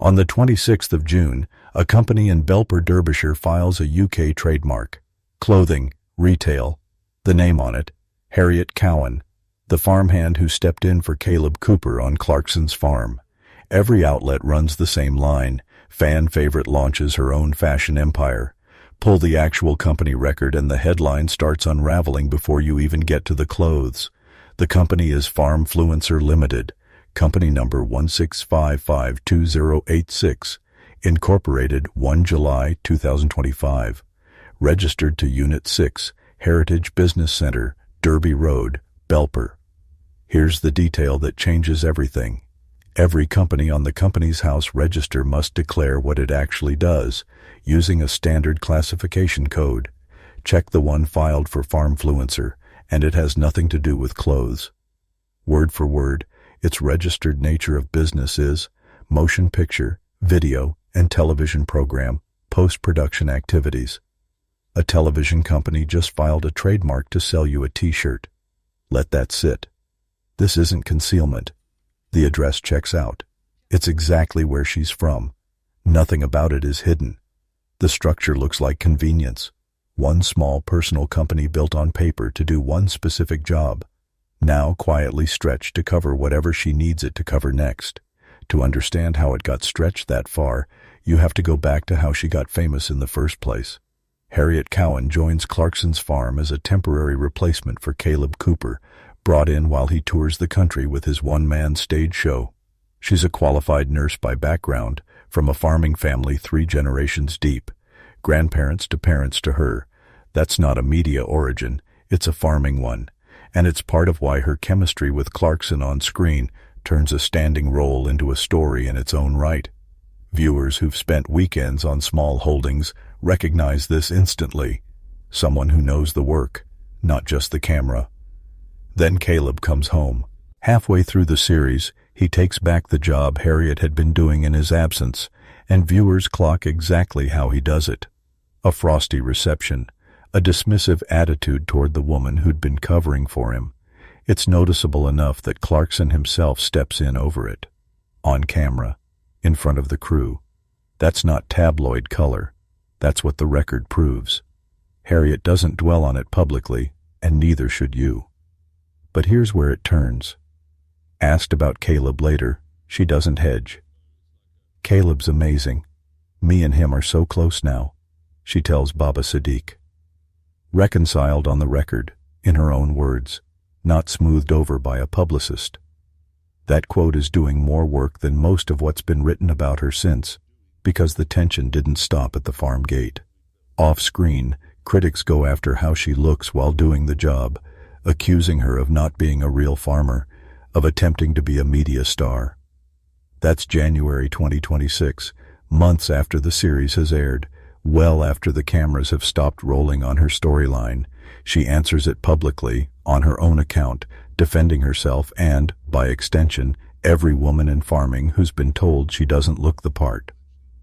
On the 26th of June, a company in Belper, Derbyshire files a UK trademark. Clothing, retail. The name on it, Harriet Cowan, the farmhand who stepped in for Caleb Cooper on Clarkson's farm. Every outlet runs the same line. Fan favorite launches her own fashion empire. Pull the actual company record and the headline starts unraveling before you even get to the clothes. The company is Farmfluencer Limited, company number 16552086, incorporated 1 July 2025, registered to Unit 6, Heritage Business Center, Derby Road, Belper. Here's the detail that changes everything. Every company on the Companies House register must declare what it actually does, using a standard classification code. Check the one filed for Farmfluencer, and it has nothing to do with clothes. Word for word, its registered nature of business is motion picture, video, and television program, post-production activities. A television company just filed a trademark to sell you a t-shirt. Let that sit. This isn't concealment. The address checks out. It's exactly where she's from. Nothing about it is hidden. The structure looks like convenience. One small personal company built on paper to do one specific job, now quietly stretched to cover whatever she needs it to cover next. To understand how it got stretched that far, you have to go back to how she got famous in the first place. Harriet Cowan joins Clarkson's farm as a temporary replacement for Caleb Cooper, brought in while he tours the country with his one-man stage show. She's a qualified nurse by background, from a farming family 3 generations deep, grandparents to parents to her. That's not a media origin, it's a farming one, and it's part of why her chemistry with Clarkson on screen turns a standing role into a story in its own right. Viewers who've spent weekends on small holdings recognize this instantly. Someone who knows the work, not just the camera. Then Caleb comes home. Halfway through the series, he takes back the job Harriet had been doing in his absence, and viewers clock exactly how he does it. A frosty reception, a dismissive attitude toward the woman who'd been covering for him. It's noticeable enough that Clarkson himself steps in over it. On camera, in front of the crew. That's not tabloid color. That's what the record proves. Harriet doesn't dwell on it publicly, and neither should you. But here's where it turns. Asked about Caleb later, she doesn't hedge. Caleb's amazing. Me and him are so close now, she tells Baba Sadiq. Reconciled on the record, in her own words, not smoothed over by a publicist. That quote is doing more work than most of what's been written about her since, because the tension didn't stop at the farm gate. Off-screen, critics go after how she looks while doing the job, accusing her of not being a real farmer, of attempting to be a media star. That's January 2026, months after the series has aired, well after the cameras have stopped rolling on her storyline. She answers it publicly, on her own account, defending herself and, by extension, every woman in farming who's been told she doesn't look the part.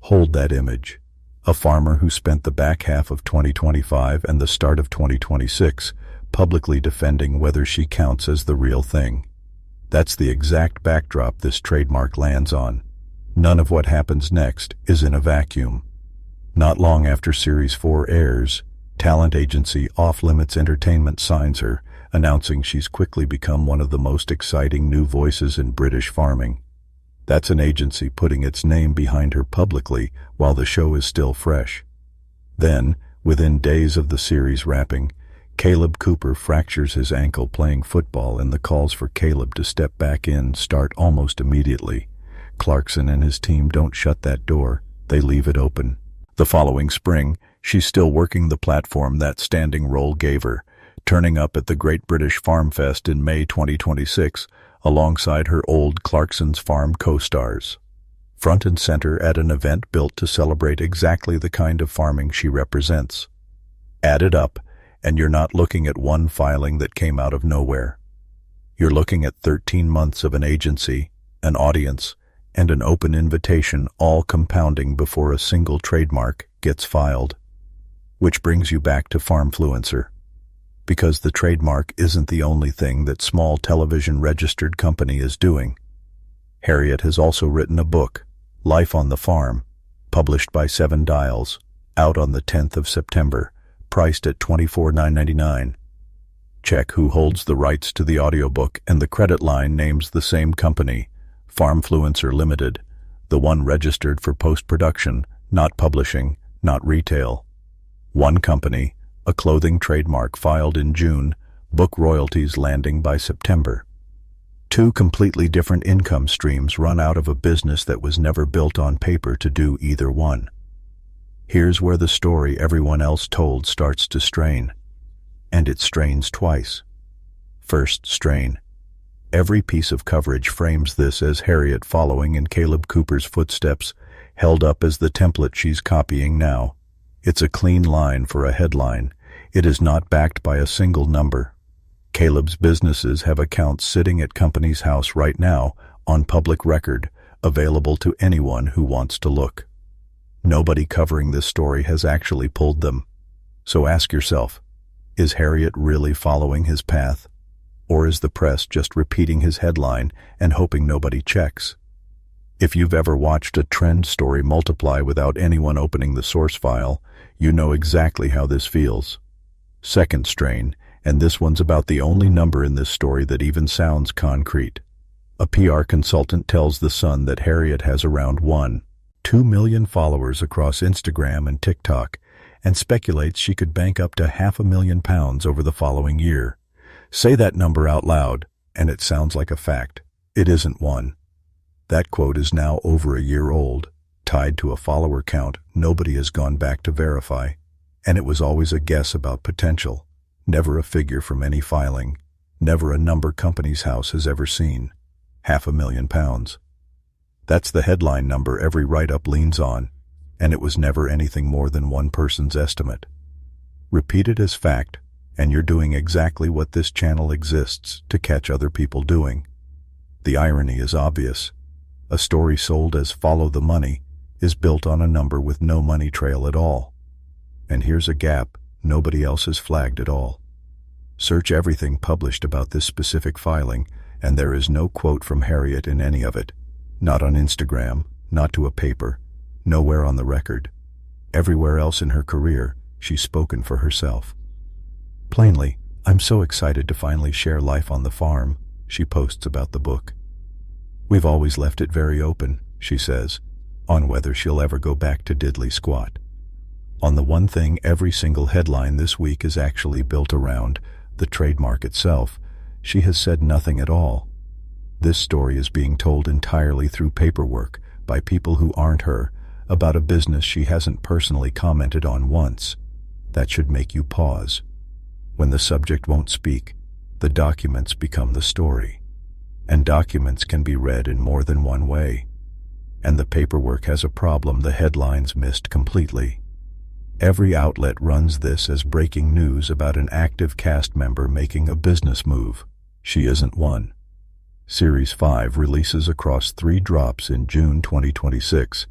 Hold that image. A farmer who spent the back half of 2025 and the start of 2026 publicly defending whether she counts as the real thing. That's the exact backdrop this trademark lands on. None of what happens next is in a vacuum. Not long after Series 4 airs, talent agency Off Limits Entertainment signs her, announcing she's quickly become one of the most exciting new voices in British farming. That's an agency putting its name behind her publicly while the show is still fresh. Then, within days of the series wrapping, Caleb Cooper fractures his ankle playing football, and the calls for Caleb to step back in start almost immediately. Clarkson and his team don't shut that door, they leave it open. The following spring, she's still working the platform that standing role gave her, turning up at the Great British Farm Fest in May 2026, alongside her old Clarkson's Farm co-stars. Front and center at an event built to celebrate exactly the kind of farming she represents. Add it up, and you're not looking at one filing that came out of nowhere. You're looking at 13 months of an agency, an audience, and an open invitation all compounding before a single trademark gets filed. Which brings you back to Farmfluencer. Because the trademark isn't the only thing that small television registered company is doing. Harriet has also written a book, Life on the Farm, published by 7 Dials, out on the 10th of September, priced at $24,999. Check who holds the rights to the audiobook, and the credit line names the same company, Farmfluencer Limited, the one registered for post-production, not publishing, not retail. One company, a clothing trademark filed in June, book royalties landing by September. 2 completely different income streams run out of a business that was never built on paper to do either one. Here's where the story everyone else told starts to strain. And it strains twice. First strain. Every piece of coverage frames this as Harriet following in Caleb Cooper's footsteps, held up as the template she's copying now. It's a clean line for a headline. It is not backed by a single number. Caleb's businesses have accounts sitting at company's house right now, on public record, available to anyone who wants to look. Nobody covering this story has actually pulled them. So ask yourself, is Harriet really following his path? Or is the press just repeating his headline and hoping nobody checks? If you've ever watched a trend story multiply without anyone opening the source file, you know exactly how this feels. Second strain, and this one's about the only number in this story that even sounds concrete. A PR consultant tells The Sun that Harriet has around 1.2 million followers across Instagram and TikTok, and speculates she could bank up to £500,000 over the following year. Say that number out loud, and it sounds like a fact. It isn't one. That quote is now over a year old, tied to a follower count nobody has gone back to verify, and it was always a guess about potential, never a figure from any filing, never a number company's house has ever seen. £500,000. That's the headline number every write-up leans on, and it was never anything more than one person's estimate. Repeat it as fact, and you're doing exactly what this channel exists to catch other people doing. The irony is obvious. A story sold as Follow the Money is built on a number with no money trail at all. And here's a gap nobody else has flagged at all. Search everything published about this specific filing, and there is no quote from Harriet in any of it. Not on Instagram, not to a paper, nowhere on the record. Everywhere else in her career, she's spoken for herself. Plainly, I'm so excited to finally share life on the farm, she posts about the book. We've always left it very open, she says, on whether she'll ever go back to diddly squat. On the one thing every single headline this week is actually built around, the trademark itself, she has said nothing at all. This story is being told entirely through paperwork by people who aren't her, about a business she hasn't personally commented on once. That should make you pause. When the subject won't speak, the documents become the story. And documents can be read in more than one way. And the paperwork has a problem the headlines missed completely. Every outlet runs this as breaking news about an active cast member making a business move. She isn't one. Series 5 releases across 3 drops in June 2026,